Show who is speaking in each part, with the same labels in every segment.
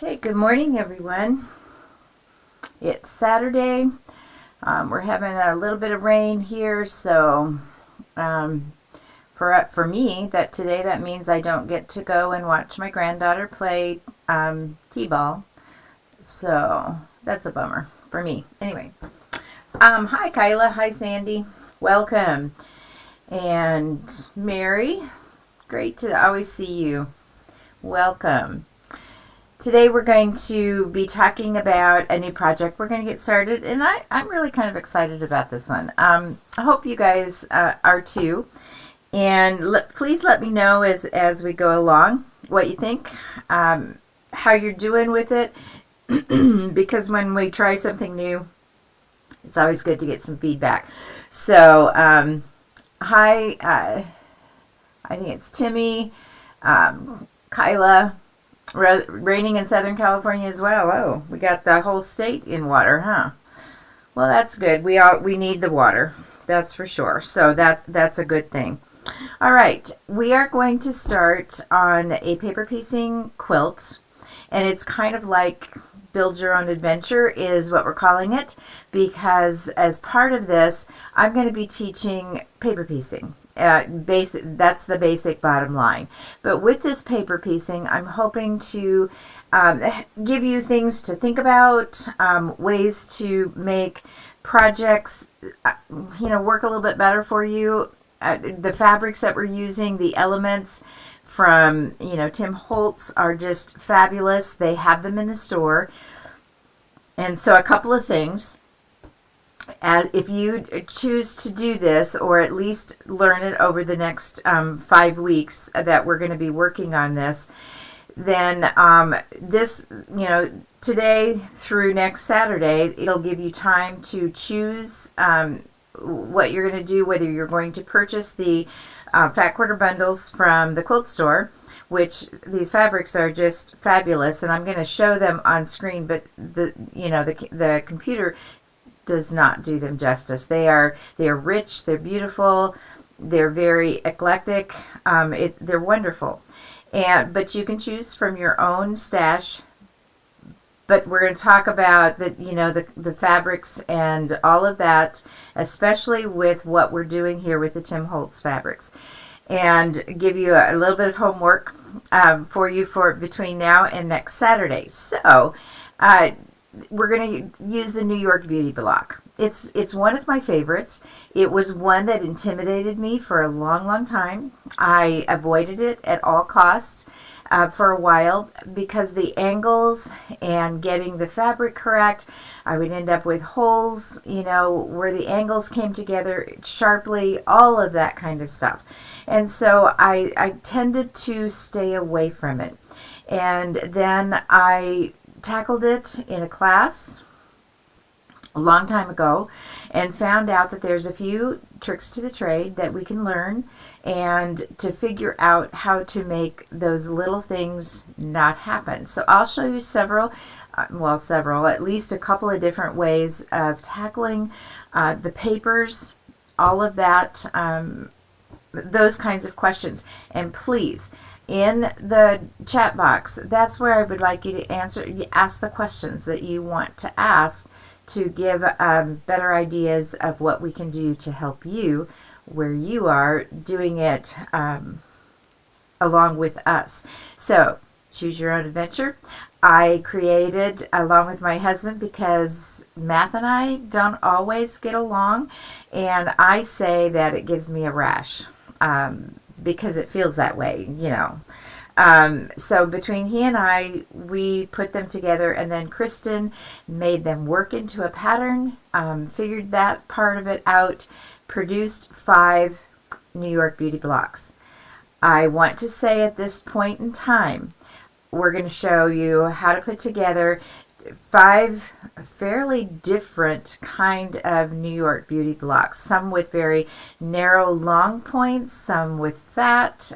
Speaker 1: Okay, good morning everyone. It's Saturday. We're having a little bit of rain here, so for me, that means I don't get to go and watch my granddaughter play t-ball. So that's a bummer for me. Anyway, hi Kyla, hi Sandy, welcome, and Mary. Great to always see you. Welcome. Today we're going to be talking about a new project we're going to get started, and I'm really kind of excited about this one. I hope you guys are too, and please let me know as we go along what you think, how you're doing with it, because when we try something new, it's always good to get some feedback. So, hi, I think it's Timmy, Kyla. Raining in Southern California as well. Oh, we got the whole state in water, huh? Well, that's good. We need the water, that's for sure. So that's a good thing. All right, we are going to start on a paper piecing quilt, and it's kind of like Build Your Own Adventure is what we're calling it, because as part of this, I'm going to be teaching paper piecing. That's the basic bottom line. But with this paper piecing, I'm hoping to give you things to think about, ways to make projects, work a little bit better for you. The fabrics that we're using, the elements from, Tim Holtz are just fabulous. They have them in the store. And so a couple of things. If you choose to do this, or at least learn it over the next 5 weeks that we're going to be working on this, then this, today through next Saturday, it'll give you time to choose what you're going to do, whether you're going to purchase the fat quarter bundles from the quilt store, which these fabrics are just fabulous, and I'm going to show them on screen, but the computer does not do them justice. They are rich, they're beautiful, they're very eclectic, they're wonderful. But you can choose from your own stash. But we're going to talk about the fabrics and all of that, especially with what we're doing here with the Tim Holtz fabrics, and give you a little bit of homework for you for between now and next Saturday. So we're going to use the New York Beauty Block. It's one of my favorites. It was one that intimidated me for a long, long time. I avoided it at all costs for a while because the angles and getting the fabric correct, I would end up with holes, where the angles came together sharply, all of that kind of stuff. And so I tended to stay away from it. And then I tackled it in a class a long time ago and found out that there's a few tricks to the trade that we can learn and to figure out how to make those little things not happen. So I'll show you several, at least a couple of different ways of tackling the papers, all of that, those kinds of questions. And please, in the chat box, that's where I would like you to ask the questions that you want to ask to give better ideas of what we can do to help you where you are doing it along with us. So, Choose Your Own Adventure. I created along with my husband because Math and I don't always get along, and I say that it gives me a rash. Because it feels that way, So between he and I, we put them together, and then Kristen made them work into a pattern, figured that part of it out, produced 5 New York Beauty Blocks. I want to say at this point in time, we're going to show you how to put together 5 fairly different kind of New York Beauty Blocks, some with very narrow long points, some with fat,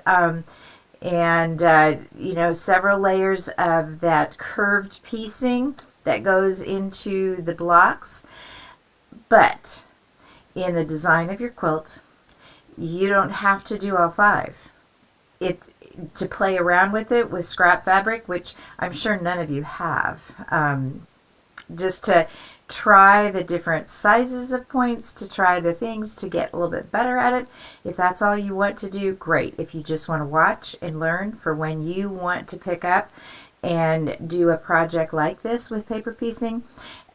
Speaker 1: and several layers of that curved piecing that goes into the blocks. But in the design of your quilt, you don't have to do all 5. to play around with it with scrap fabric, which I'm sure none of you have. Just to try the different sizes of points, to try the things, to get a little bit better at it. If that's all you want to do, great. If you just want to watch and learn for when you want to pick up and do a project like this with paper piecing,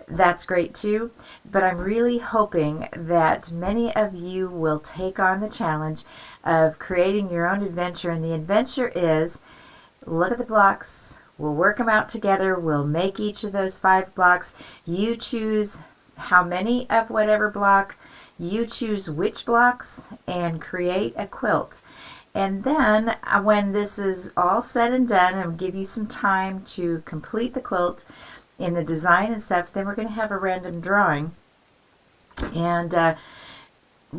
Speaker 1: that's great too. But I'm really hoping that many of you will take on the challenge of creating your own adventure. And the adventure is, look at the blocks, we'll work them out together, we'll make each of those 5 blocks. You choose how many of whatever block, you choose which blocks, and create a quilt. And then when this is all said and done, and give you some time to complete the quilt in the design and stuff, then we're going to have a random drawing. And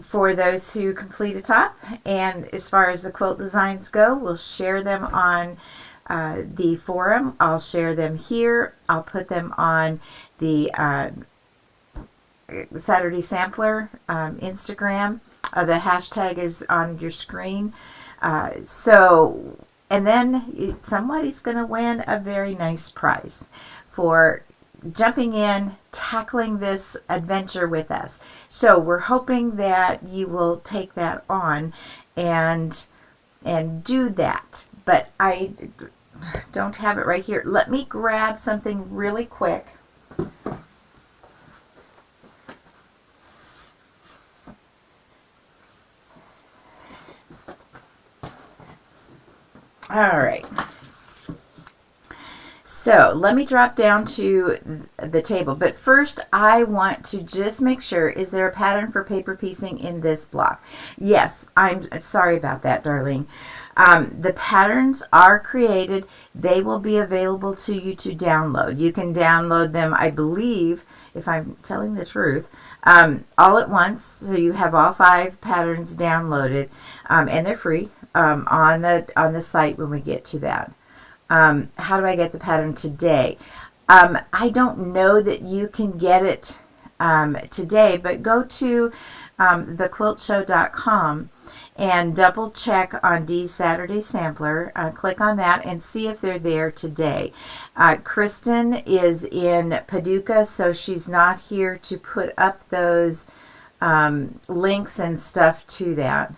Speaker 1: for those who complete a top, and as far as the quilt designs go, we'll share them on the forum. I'll share them here. I'll put them on the Saturday Sampler Instagram. The hashtag is on your screen. And then somebody's going to win a very nice prize for jumping in, tackling this adventure with us. So we're hoping that you will take that on and do that. But I don't have it right here. Let me grab something really quick. All right. So let me drop down to the table. But first, I want to just make sure, is there a pattern for paper piecing in this block? Yes, I'm sorry about that, Darlene. The patterns are created. They will be available to you to download. You can download them, I believe, if I'm telling the truth, all at once. So you have all 5 patterns downloaded, and they're free on the site when we get to that. How do I get the pattern today? I don't know that you can get it today, but go to thequiltshow.com and double check on Dee's Saturday Sampler. Click on that and see if they're there today. Kristen is in Paducah, so she's not here to put up those links and stuff to that.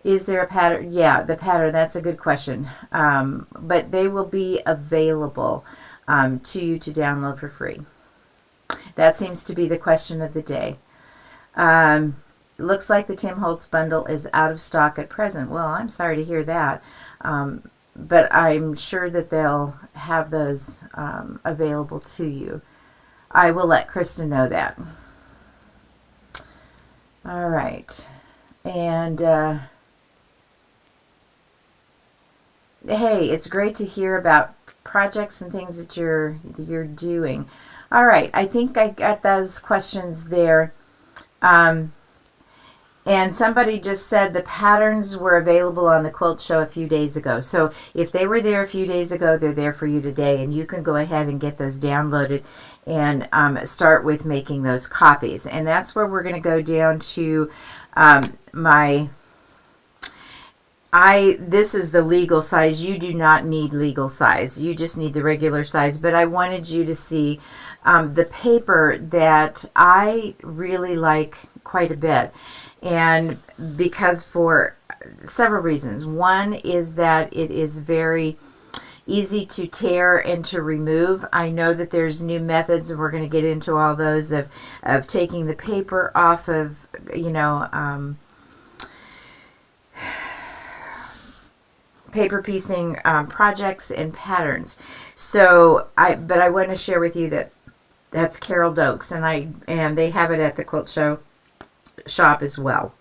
Speaker 1: Is there a pattern? Yeah, the pattern, that's a good question. But they will be available to you to download for free. That seems to be the question of the day. Looks like the Tim Holtz bundle is out of stock at present. Well, I'm sorry to hear that. But I'm sure that they'll have those available to you. I will let Kristen know that. All right. And hey, it's great to hear about projects and things that you're doing. All right, I think I got those questions there. And somebody just said the patterns were available on the Quilt Show a few days ago. So if they were there a few days ago, they're there for you today. And you can go ahead and get those downloaded and start with making those copies. And that's where we're going to go down to this is the legal size. You do not need legal size. You just need the regular size. But I wanted you to see the paper that I really like quite a bit. And because for several reasons. One is that it is very easy to tear and to remove. I know that there's new methods, and we're going to get into all those of taking the paper off of, paper piecing projects and patterns. So I want to share with you that that's Carol Dokes, and they have it at the Quilt Show shop as well.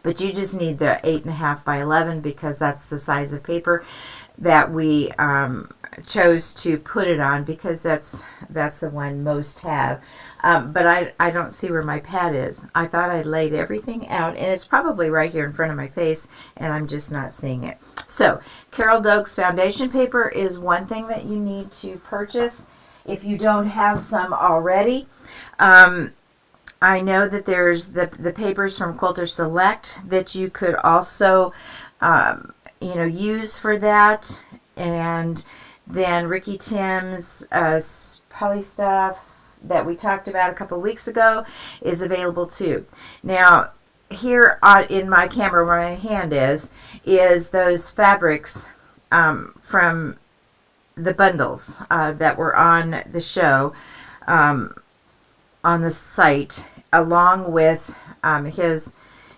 Speaker 1: But you just need the 8.5 by 11 because that's the size of paper that we chose to put it on, because that's the one most have. But I don't see where my pad is. I thought I laid everything out, and it's probably right here in front of my face, and I'm just not seeing it. So Carol Dokes foundation paper is one thing that you need to purchase if you don't have some already. I know that there's the papers from Quilter Select that you could also use for that. And then Ricky Tim's poly stuff that we talked about a couple of weeks ago is available too. Now, here in my camera where my hand is those fabrics from the bundles that were on the show on the site, along with his,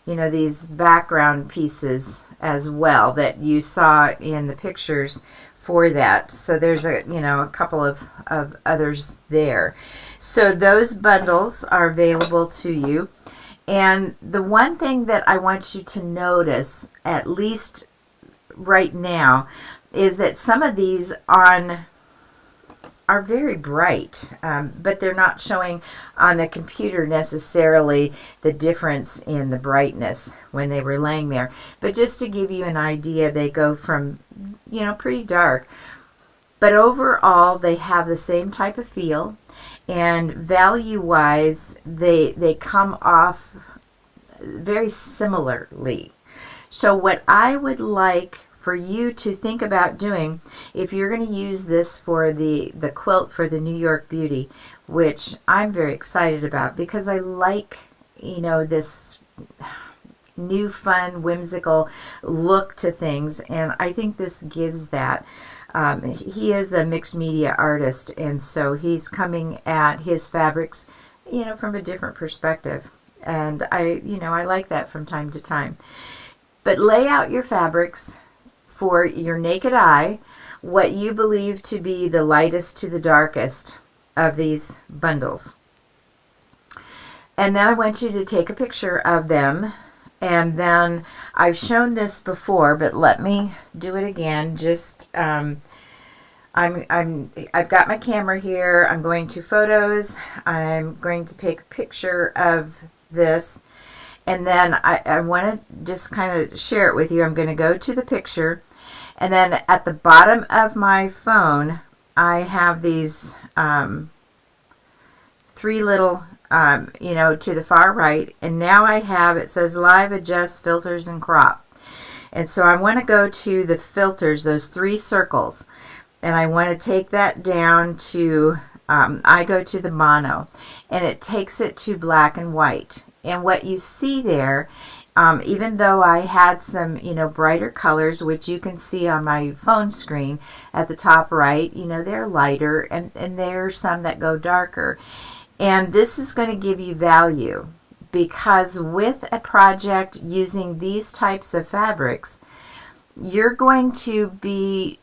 Speaker 1: these background pieces as well that you saw in the pictures for that. So there's a couple of others there. So those bundles are available to you. And the one thing that I want you to notice, at least right now, is that some of these are very bright, but they're not showing on the computer necessarily the difference in the brightness when they were laying there. But just to give you an idea, they go from, pretty dark. But overall, they have the same type of feel. And value-wise, they come off very similarly. So what I would like for you to think about doing, if you're going to use this for the quilt for the New York Beauty, which I'm very excited about because I like, this new, fun, whimsical look to things, and I think this gives that. He is a mixed media artist, and so he's coming at his fabrics, from a different perspective. And I like that from time to time. But lay out your fabrics for your naked eye, what you believe to be the lightest to the darkest of these bundles. And then I want you to take a picture of them. And then I've shown this before, but let me do it again. Just I've got my camera here. I'm going to photos. I'm going to take a picture of this, and then I want to just kind of share it with you. I'm going to go to the picture, and then at the bottom of my phone I have these three little to the far right, and now I have, it says live, adjust, filters, and crop. And so I want to go to the filters, those three circles, and I want to take that down to, I go to the mono, and it takes it to black and white. And what you see there, even though I had some, brighter colors, which you can see on my phone screen at the top right, they're lighter, and there are some that go darker. And this is going to give you value, because with a project using these types of fabrics, you're going to be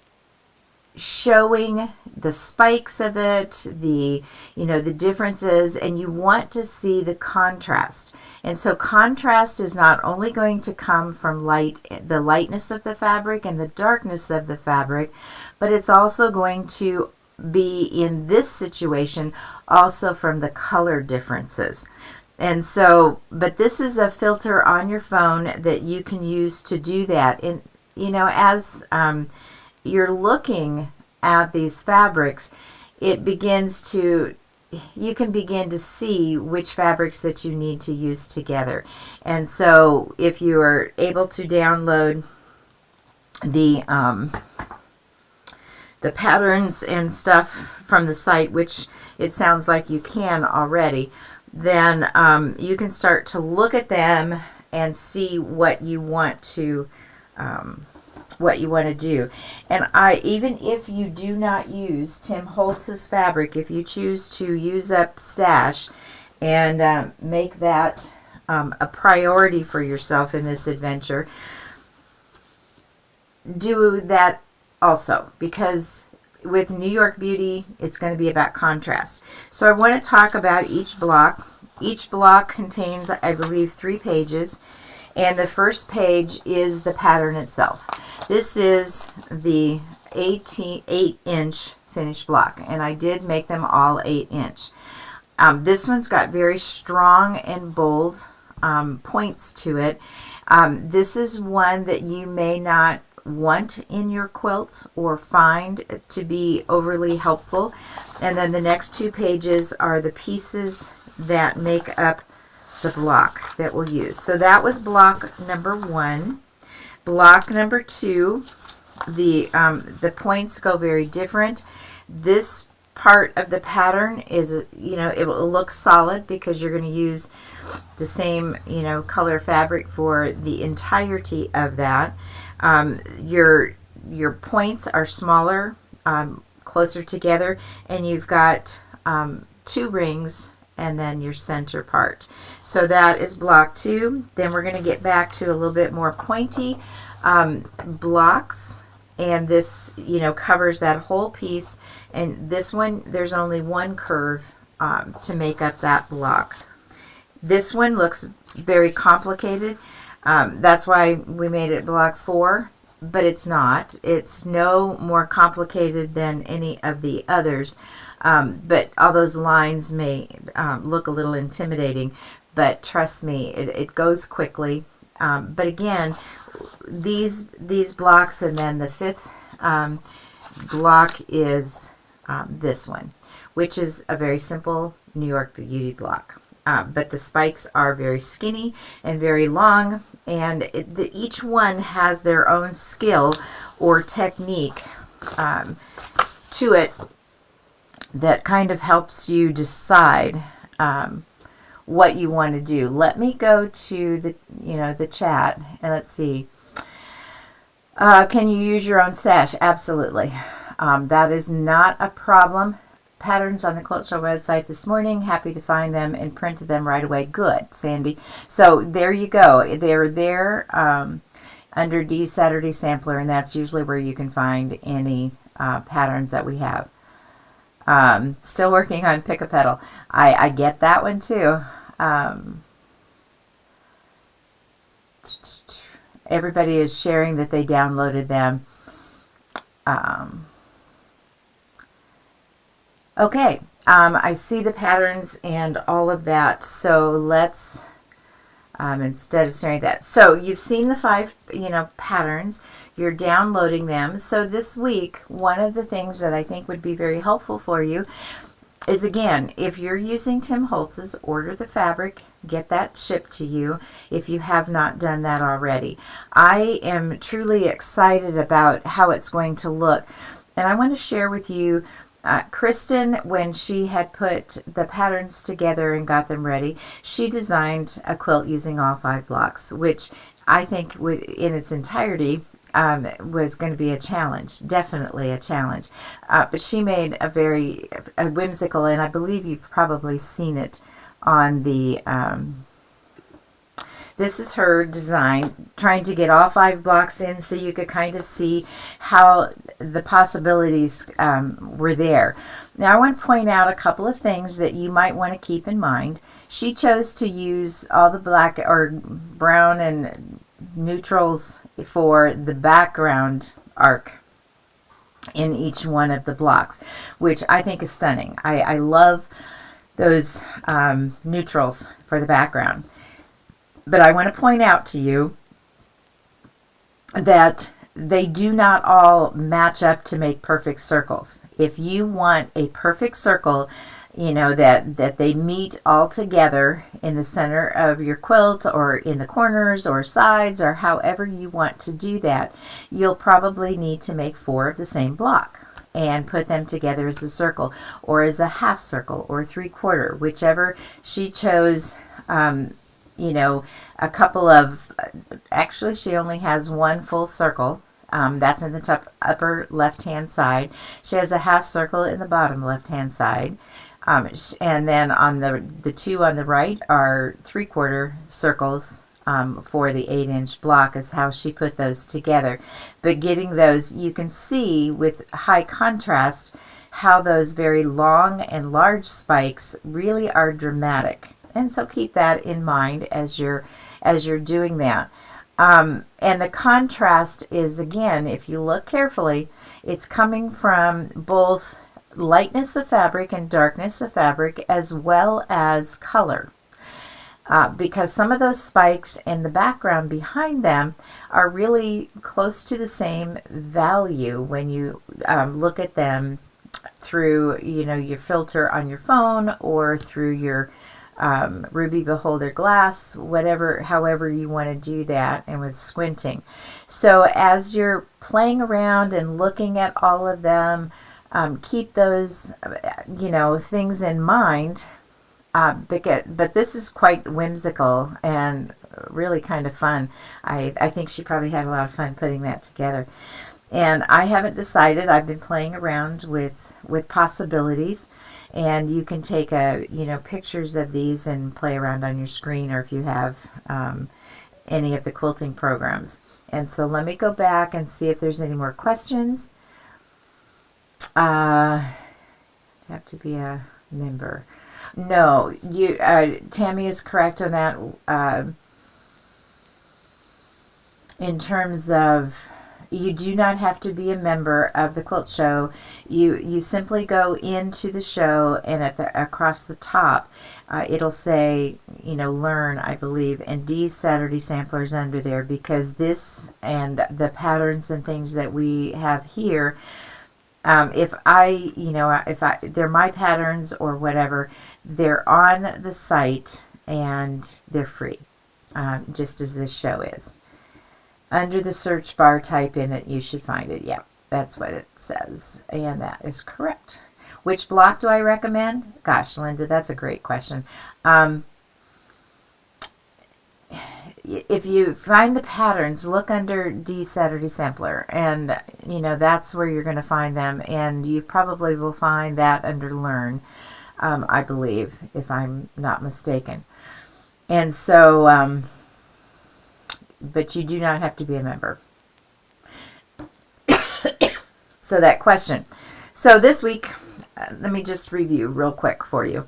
Speaker 1: showing the spikes of it, the differences, and you want to see the contrast. And so contrast is not only going to come from the lightness of the fabric and the darkness of the fabric, but it's also going to be, in this situation, also from the color differences. And so, but this is a filter on your phone that you can use to do that. And as you're looking at these fabrics, you can begin to see which fabrics that you need to use together. And so if you are able to download the patterns and stuff from the site, which it sounds like you can already, then you can start to look at them and see what you want to do. And even if you do not use Tim Holtz's fabric, if you choose to use up stash and make that a priority for yourself in this adventure, do that also, because with New York Beauty, it's going to be about contrast. So I want to talk about each block. Each block contains, I believe, 3 pages, and the first page is the pattern itself. This is the 8-inch finished block, and I did make them all 8-inch. This one's got very strong and bold points to it. This is one that you may not want in your quilt or find to be overly helpful. And then the next 2 pages are the pieces that make up the block that we'll use. So that was block number 1. block number 2, the points go very different. This part of the pattern is, it will look solid because you're going to use the same, color fabric for the entirety of that. Your points are smaller, closer together, and you've got 2 rings and then your center part. So that is block 2. Then we're going to get back to a little bit more pointy blocks, and this covers that whole piece. And this one, there's only one curve to make up that block. This one looks very complicated. That's why we made it block 4, but it's not. It's no more complicated than any of the others. But all those lines may look a little intimidating, but trust me, it goes quickly. But again, these blocks, and then the 5th block is this one, which is a very simple New York Beauty block. But the spikes are very skinny and very long, and each one has their own skill or technique to it that kind of helps you decide what you want to do. Let me go to the chat, and let's see. Can you use your own stash? Absolutely. That is not a problem. Patterns on the Quilt Show website this morning. Happy to find them and printed them right away. Good, Sandy. So there you go. They're there under Dee's Saturday Sampler, and that's usually where you can find any patterns that we have. Still working on Pick a Petal. I get that one too. Everybody is sharing that they downloaded them. Okay, I see the patterns and all of that, so let's, instead of staring at that. So you've seen the 5, patterns. You're downloading them. So this week, one of the things that I think would be very helpful for you is, again, if you're using Tim Holtz's Order the Fabric, get that shipped to you if you have not done that already. I am truly excited about how it's going to look, and I want to share with you Kristen, when she had put the patterns together and got them ready, she designed a quilt using all 5 blocks, which I think would, in its entirety, was going to be a challenge, definitely a challenge. But she made a very whimsical, and I believe you've probably seen it on the, this is her design, trying to get all 5 blocks in so you could kind of see how the possibilities were there. Now I want to point out a couple of things that you might want to keep in mind. She chose to use all the black or brown and neutrals for the background arc in each one of the blocks, which I think is stunning. I love those neutrals for the background. But I want to point out to you that they do not all match up to make perfect circles. If you want a perfect circle, that they meet all together in the center of your quilt or in the corners or sides or however you want to do that, you'll probably need to make 4 of the same block and put them together as a circle or as a half circle or 3/4, whichever she chose. A couple of, actually she only has 1 full circle. That's in the top upper left hand side. She has a half circle in the bottom left hand side. And then on the 2 on the right are 3/4 circles for the 8-inch block is how she put those together. But getting those, you can see with high contrast how those very long and large spikes really are dramatic. And so keep that in mind as you're doing that. And the contrast is, again, if you look carefully, it's coming from both lightness of fabric and darkness of fabric as well as color. Because some of those spikes in the background behind them are really close to the same value when you look at them through your filter on your phone or through your ruby beholder glass, whatever, however you want to do that, and with squinting. So as you're playing around and looking at all of them, keep those, things in mind. But this is quite whimsical and really kind of fun. I think she probably had a lot of fun putting that together. And I haven't decided. I've been playing around with possibilities. And you can take pictures of these and play around on your screen, or if you have any of the quilting programs. And so let me go back and see if there's any more questions. Have to be a member. No, Tammy is correct on that. In terms of, you do not have to be a member of the quilt show. You simply go into the show, and across the top, it'll say, learn, I believe, and Dee's Saturday Samplers under there, because this and the patterns and things that we have here, if they're my patterns or whatever, they're on the site and they're free, just as this show is. Under the search bar, type in it, you should find it. Yeah, that's what it says, and that is correct. Which block do I recommend? Gosh, Linda, that's a great question. If you find the patterns, look under D Saturday Sampler, and that's where you're going to find them, and you probably will find that under Learn, I believe, if I'm not mistaken. And so, but you do not have to be a member. So that question. So this week, let me just review real quick for you.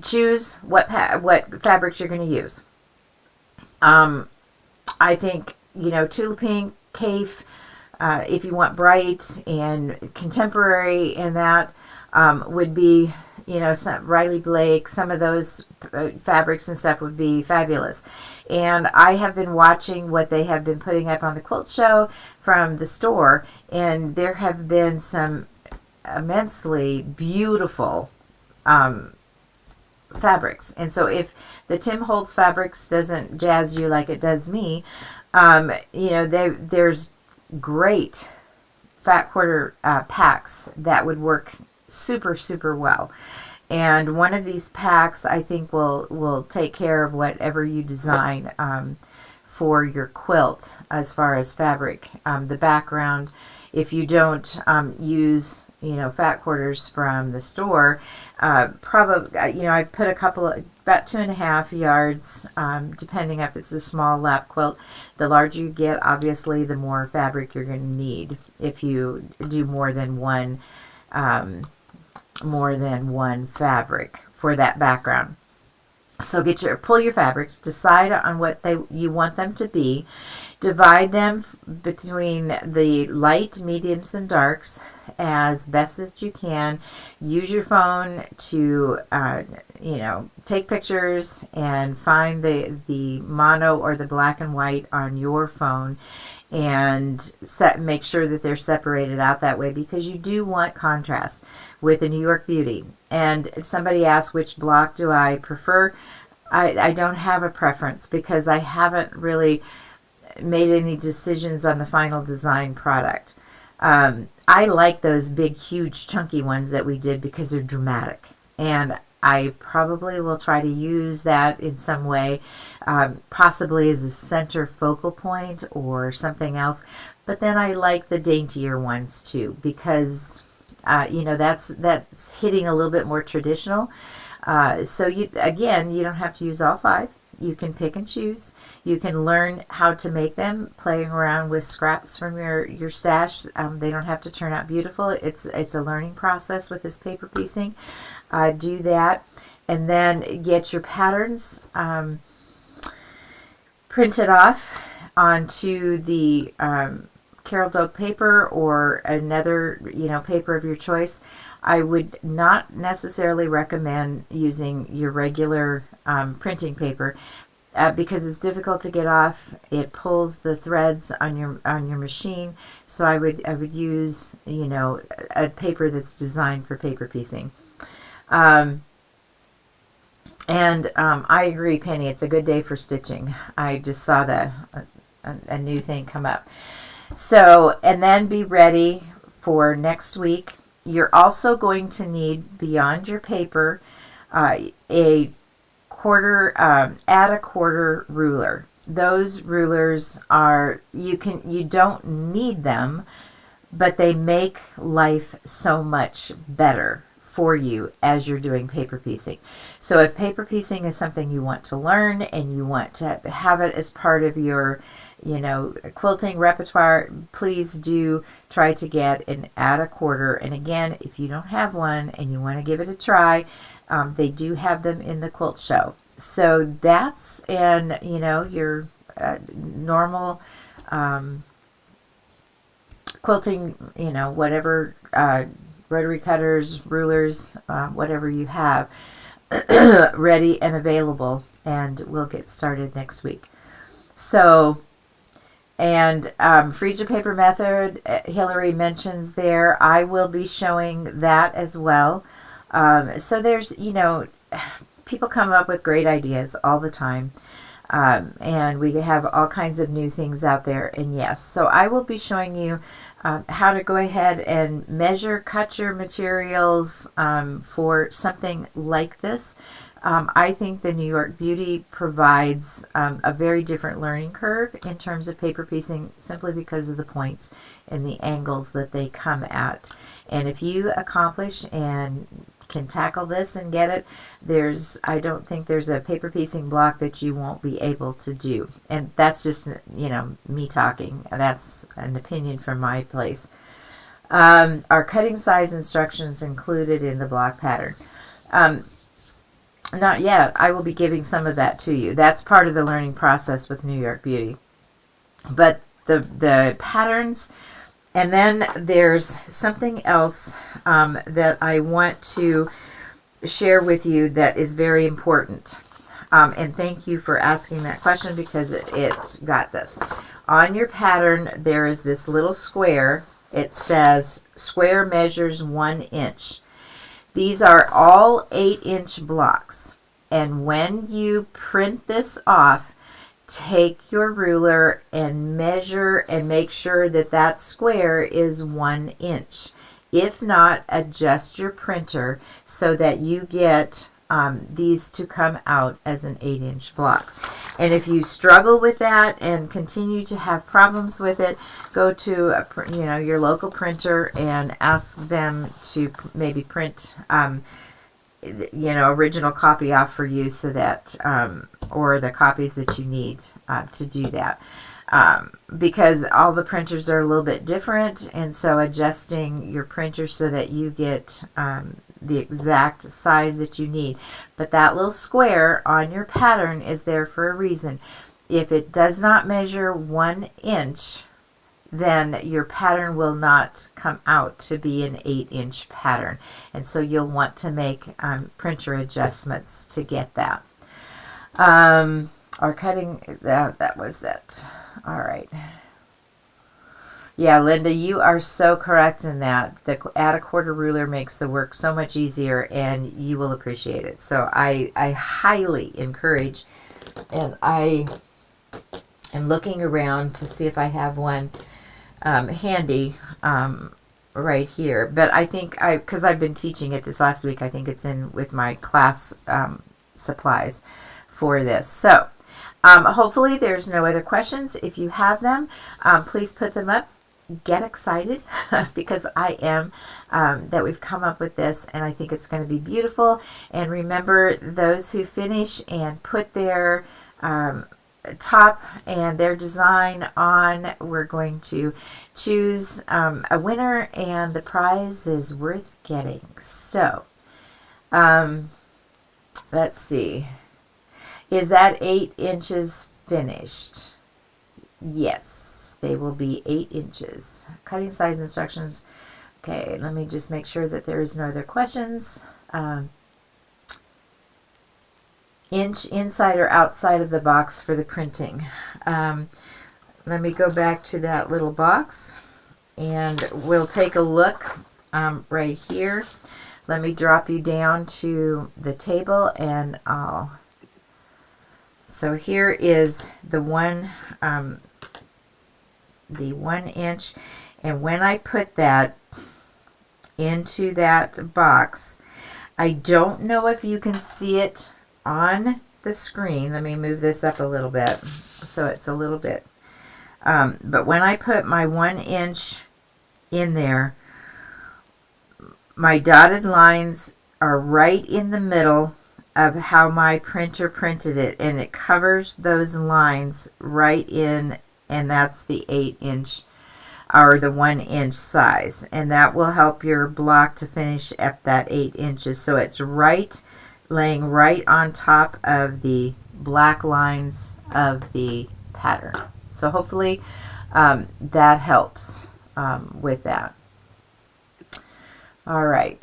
Speaker 1: Choose what fabrics you're going to use. I think, tulip pink, Cafe, if you want bright and contemporary, and that would be, some Riley Blake, some of those fabrics and stuff would be fabulous. And I have been watching what they have been putting up on the quilt show from the store, and there have been some immensely beautiful fabrics. And so if the Tim Holtz fabrics doesn't jazz you like it does me, there's great fat quarter packs that would work super, super well. And one of these packs, I think, will take care of whatever you design for your quilt as far as fabric. The background, if you don't use fat quarters from the store, probably, I've put a couple of, about 2.5 yards, depending if it's a small lap quilt. The larger you get, obviously, the more fabric you're going to need if you do more than one fabric for that background. So pull your fabrics, decide on what you want them to be, divide them between the light, mediums, and darks as best as you can. Use your phone to take pictures and find the mono or the black and white on your phone, and make sure that they're separated out that way, because you do want contrast with the New York Beauty. And somebody asked, which block do I prefer? I don't have a preference, because I haven't really made any decisions on the final design product. I like those big, huge, chunky ones that we did because they're dramatic, and I probably will try to use that in some way, possibly as a center focal point or something else. But then I like the daintier ones too, because that's hitting a little bit more traditional. So you don't have to use all 5. You can pick and choose. You can learn how to make them playing around with scraps from your stash. They don't have to turn out beautiful. It's a learning process with this paper piecing. Do that, and then get your patterns printed off onto the Carol Doak paper or another paper of your choice. I would not necessarily recommend using your regular printing paper because it's difficult to get off. It pulls the threads on your machine. So I would use a paper that's designed for paper piecing. And I agree, Penny, it's a good day for stitching. I just saw a new thing come up. So, and then be ready for next week. You're also going to need, beyond your paper, a quarter, add a quarter ruler. Those rulers are, you don't need them, but they make life so much better for you as you're doing paper piecing. So if paper piecing is something you want to learn and you want to have it as part of your, quilting repertoire, please do try to get an add a quarter. And again, if you don't have one and you want to give it a try, they do have them in the quilt show. So that's, and your normal quilting, whatever, rotary cutters, rulers, whatever you have ready and available, and we'll get started next week. So, and freezer paper method, Hillary mentions there. I will be showing that as well. So there's, people come up with great ideas all the time. And we have all kinds of new things out there. And yes, so I will be showing you how to go ahead and measure, cut your materials for something like this. I think the New York Beauty provides a very different learning curve in terms of paper piecing, simply because of the points and the angles that they come at. And if you accomplish and can tackle this and get it, I don't think there's a paper piecing block that you won't be able to do. And that's just, me talking. That's an opinion from my place. Our cutting size instructions included in the block pattern. Not yet. I will be giving some of that to you. That's part of the learning process with New York Beauty. But the patterns, and then there's something else that I want to share with you that is very important. And thank you for asking that question, because it got this. On your pattern, there is this little square. It says square measures 1 inch. These are all 8-inch blocks. And when you print this off, take your ruler and measure and make sure that that square is 1 inch. If not, adjust your printer so that you get these to come out as an 8-inch block. And if you struggle with that and continue to have problems with it, go to your local printer and ask them to maybe print original copy off for you, so that or the copies that you need to do that. Because all the printers are a little bit different, and so adjusting your printer so that you get the exact size that you need. But that little square on your pattern is there for a reason. If it does not measure 1 inch, then your pattern will not come out to be an 8-inch pattern. And so you'll want to make printer adjustments to get that. Or cutting, that was that. All right. Yeah, Linda, you are so correct in that. The add a quarter ruler makes the work so much easier, and you will appreciate it. So I highly encourage, and I am looking around to see if I have one handy right here. But I think because I've been teaching it this last week, I think it's in with my class supplies for this. So hopefully there's no other questions. If you have them, please put them up. Get excited because I am that we've come up with this, and I think it's going to be beautiful. And remember, those who finish and put their top and their design on, we're going to choose a winner, and the prize is worth getting. So let's see, is that 8 inches finished? Yes, they will be 8 inches. Cutting size instructions. Okay, let me just make sure that there is no other questions. Inch inside or outside of the box for the printing. Let me go back to that little box, and we'll take a look right here. let me drop you down to the table, and so here is the 1 inch, and when I put that into that box, I don't know if you can see it on the screen. Let me move this up a little bit so it's a little bit, but when I put my 1 inch in there, my dotted lines are right in the middle of how my printer printed it, and it covers those lines right in, and that's the 8-inch or the 1 inch size, and that will help your block to finish at that 8 inches. So it's right, laying right on top of the black lines of the pattern. So hopefully that helps with that. All right,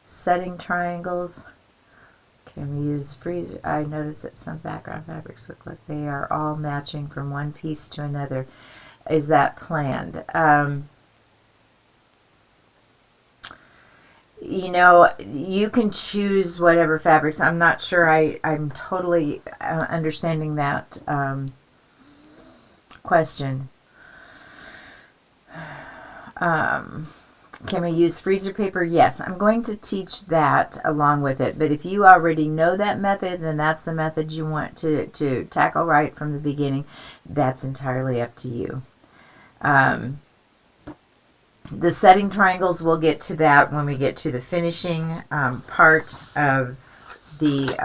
Speaker 1: setting triangles. Can we use freezer? I noticed that some background fabrics look like they are all matching from one piece to another. Is that planned? You know, you can choose whatever fabrics. I'm not sure I'm totally understanding that question. Can we use freezer paper? Yes, I'm going to teach that along with it. But if you already know that method and that's the method you want to tackle right from the beginning, that's entirely up to you. The setting triangles, we'll get to that when we get to the finishing part of the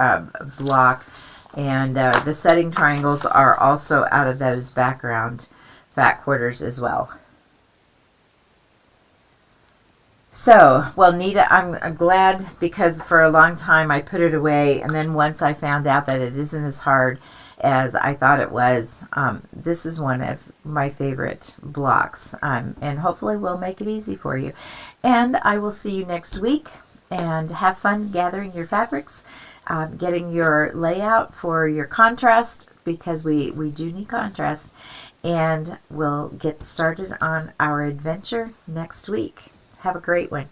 Speaker 1: block. And the setting triangles are also out of those background fat quarters as well. So, well, Nita, I'm glad, because for a long time I put it away, and then once I found out that it isn't as hard as I thought it was, this is one of my favorite blocks, and hopefully we'll make it easy for you. And I will see you next week, and have fun gathering your fabrics, getting your layout for your contrast, because we do need contrast, and we'll get started on our adventure next week. Have a great one.